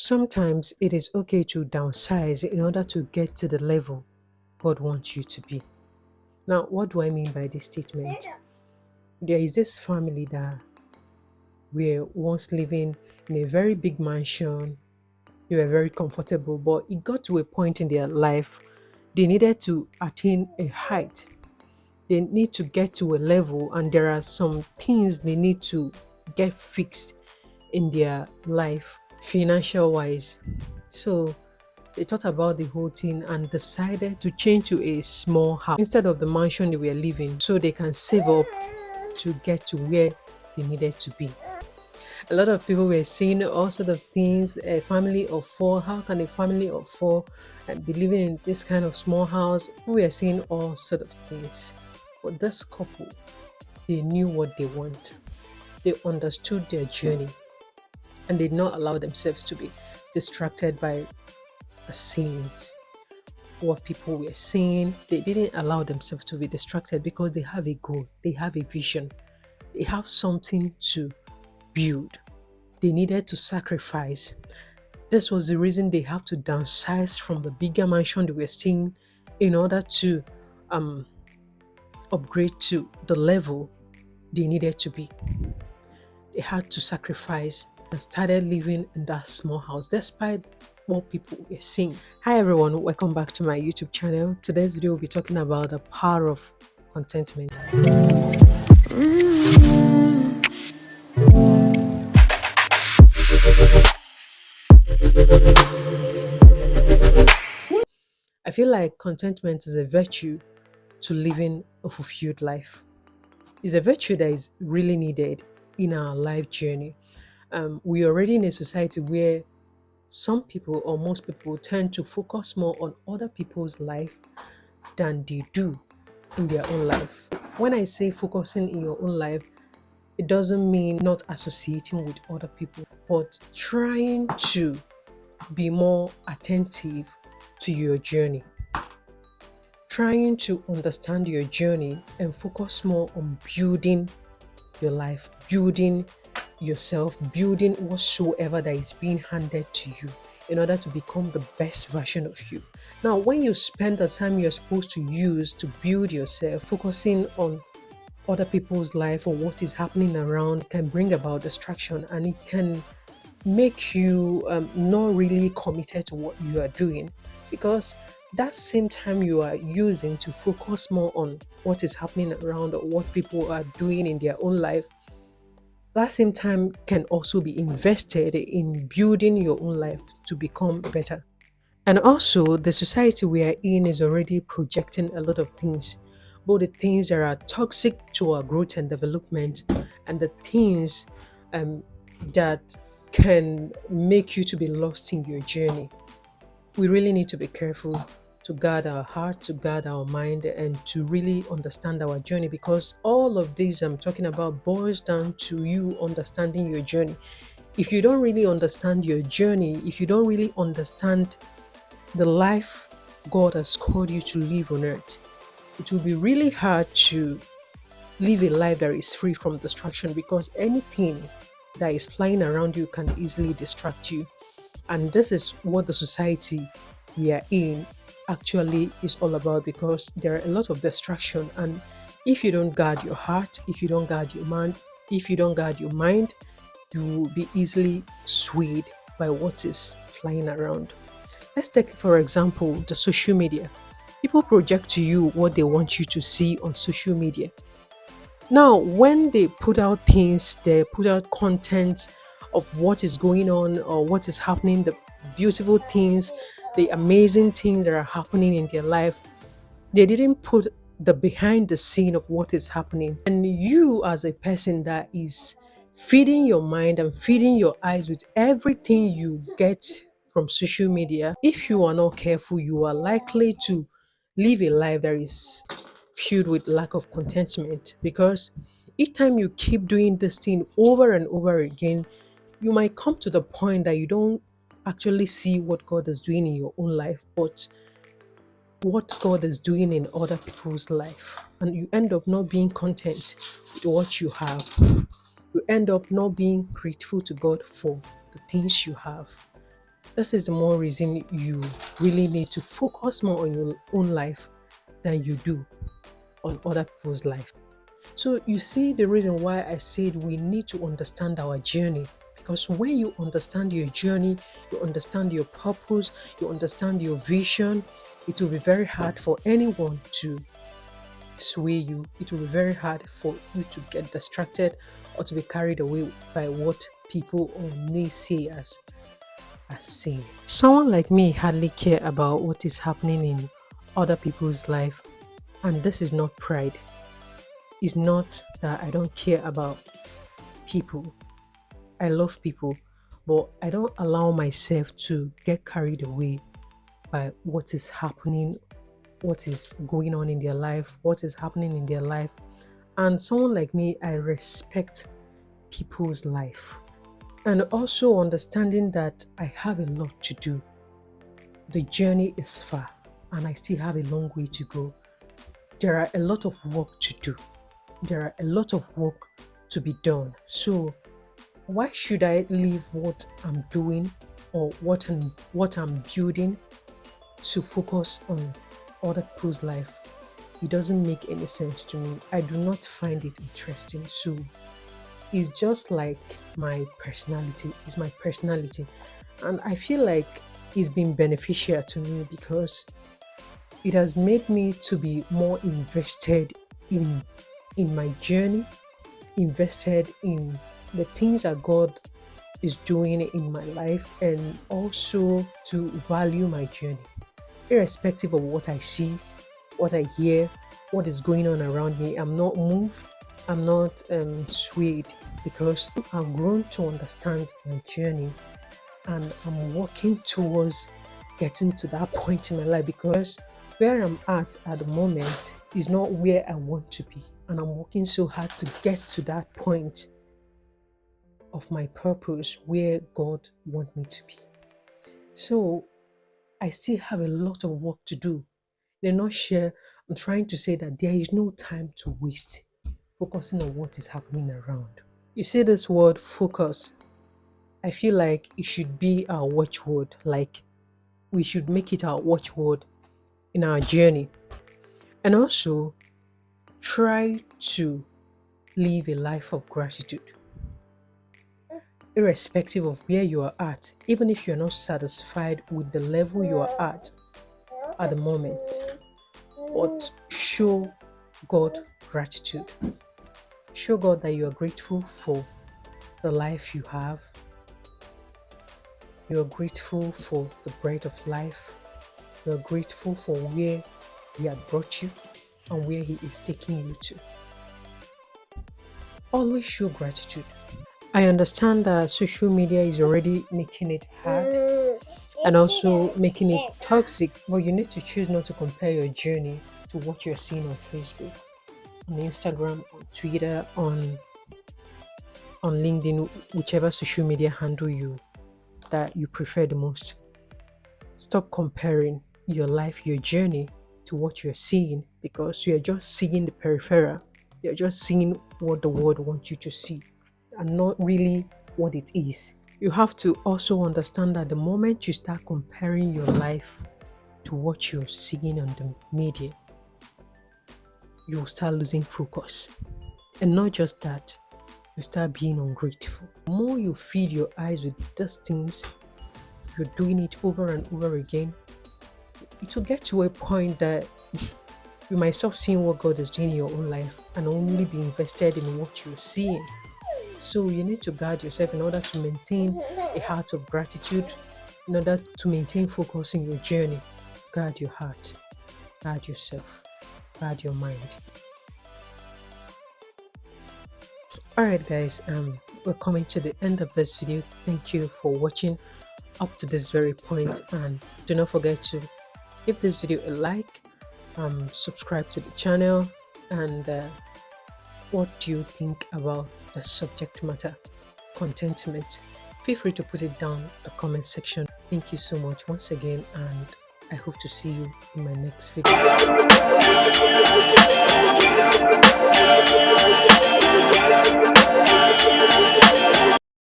Sometimes it is okay to downsize in order to get to the level God wants you to be. Now, what do I mean by this statement? There is this family that were once living in a very big mansion. They were very comfortable, but it got to a point in their life they needed to attain a height. They need to get to a level, and there are some things they need to get fixed in their life, financial wise. So they thought about the whole thing and decided to change to a small house instead of the mansion they were living so they can save up to get to where they needed to be. A lot of people were saying all sort of things. A family of four, how can a family of four be living in this kind of small house? We were saying all sort of things. But this couple, they knew what they want. They understood their journey and did not allow themselves to be distracted by the sayings, what people were saying. They didn't allow themselves to be distracted because they have a goal, they have a vision, they have something to build. They needed to sacrifice. This was the reason they have to downsize from the bigger mansion they were staying in order to um, upgrade to the level they needed to be. They had to sacrifice and started living in that small house despite what people were saying. Hi everyone, welcome back to my YouTube channel. Today's video will be talking about the power of contentment. I feel like contentment is a virtue to living a fulfilled life. It's a virtue that is really needed in our life journey. We are already in a society where some people or most people tend to focus more on other people's life than they do in their own life. When I say focusing in your own life, it doesn't mean not associating with other people, but trying to be more attentive to your journey, trying to understand your journey and focus more on building your life, building yourself, building whatsoever that is being handed to you in order to become the best version of you. Now, when you spend the time you're supposed to use to build yourself, focusing on other people's life or what is happening around, can bring about distraction and it can make you not really committed to what you are doing, because that same time you are using to focus more on what is happening around or what people are doing in their own life, that same time can also be invested in building your own life to become better. And also, the society we are in is already projecting a lot of things, both the things that are toxic to our growth and development, and the things um, that can make you to be lost in your journey. We really need to be careful to guard our heart, to guard our mind, and to really understand our journey, because all of these I'm talking about boils down to you understanding your journey. If you don't really understand your journey, if you don't really understand the life God has called you to live on earth, it will be really hard to live a life that is free from distraction, because anything that is flying around you can easily distract you. And this is what the society we are in actually is all about, because there are a lot of distraction. And if you don't guard your heart, if you don't guard your mind, if you don't guard your mind, you will be easily swayed by what is flying around. Let's take, for example, the social media. People project to you what they want you to see on social media. Now, when they put out things, they put out content of what is going on or what is happening, the beautiful things, the amazing things that are happening in their life. They didn't put the behind the scene of what is happening. And you, as a person that is feeding your mind and feeding your eyes with everything you get from social media, if you are not careful, you are likely to live a life that is filled with lack of contentment, because each time you keep doing this thing over and over again, you might come to the point that you don't actually see what God is doing in your own life, but what God is doing in other people's life. And you end up not being content with what you have. You end up not being grateful to God for the things you have. This is the more reason you really need to focus more on your own life than you do on other people's life. So you see the reason why I said we need to understand our journey. Because when you understand your journey, you understand your purpose, you understand your vision, it will be very hard for anyone to sway you. It will be very hard for you to get distracted or to be carried away by what people or naysayers are saying. Someone like me hardly care about what is happening in other people's life, and this is not pride. It's not that I don't care about people. I love people, but I don't allow myself to get carried away by what is happening, what is going on in their life, what is happening in their life. And someone like me, I respect people's life. And also understanding that I have a lot to do. The journey is far and I still have a long way to go. There are a lot of work to do. There are a lot of work to be done. So why should I leave what I'm doing or what I'm building to focus on other people's life? It doesn't make any sense to me. I do not find it interesting. So it's just like my personality. It's my personality. And I feel like it's been beneficial to me because it has made me to be more invested in my journey, invested in the things that God is doing in my life, and also to value my journey, irrespective of what I see, what I hear, what is going on around me. I'm not moved, I'm not swayed because I've grown to understand my journey and I'm working towards getting to that point in my life, because where I'm at the moment is not where I want to be, and I'm working so hard to get to that point of my purpose where God wants me to be. So I still have a lot of work to do. In a nutshell, I'm trying to say that there is no time to waste focusing on what is happening around. You see this word focus, I feel like it should be our watchword, like we should make it our watchword in our journey. And also try to live a life of gratitude, irrespective of where you are at, even if you're not satisfied with the level you are at the moment. But show God gratitude. Show God that you are grateful for the life you have. You are grateful for the breath of life. You are grateful for where He had brought you and where He is taking you to. Always show gratitude. I understand that social media is already making it hard and also making it toxic, but you need to choose not to compare your journey to what you're seeing on Facebook, on Instagram, on Twitter, on LinkedIn, whichever social media handle that you prefer the most. Stop comparing your life, your journey to what you're seeing, because you're just seeing the peripheral. You're just seeing what the world wants you to see and not really what it is. You have to also understand that the moment you start comparing your life to what you're seeing on the media, you'll start losing focus. And not just that, you start being ungrateful. The more you feed your eyes with these things, you're doing it over and over again, it will get to a point that you might stop seeing what God is doing in your own life and only be invested in what you're seeing. So you need to guard yourself in order to maintain a heart of gratitude, in order to maintain focus in your journey. Guard your heart, guard yourself, guard your mind. Alright guys, we're coming to the end of this video. Thank you for watching up to this very point, and do not forget to give this video a like, subscribe to the channel, and what do you think about the subject matter, contentment? Feel free to put it down in the comment section. Thank you so much once again, and I hope to see you in my next video.